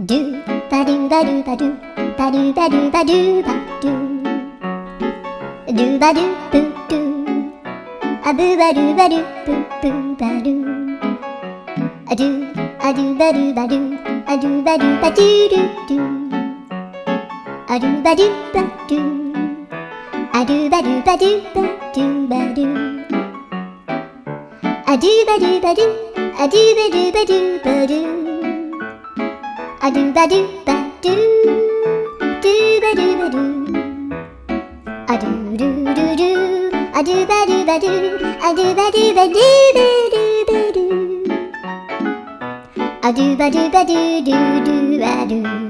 ドゥバドゥバドゥバドゥバドゥバドゥバドゥバドゥドゥバドゥブドゥアブバドゥバドゥブブバドゥアドゥアドゥバドゥバドゥアドゥバドゥバドゥドゥドゥアドゥバドゥバドゥアドゥバドゥバドゥバドゥバドゥアドゥバドゥバドゥアドゥバドゥバドゥバドゥアドゥバドゥバドゥドゥバドゥバドゥアドゥルルルアドゥバドゥバドゥアドゥバドゥバドゥバドゥバドゥアドゥバドゥバドゥドゥドゥバドゥ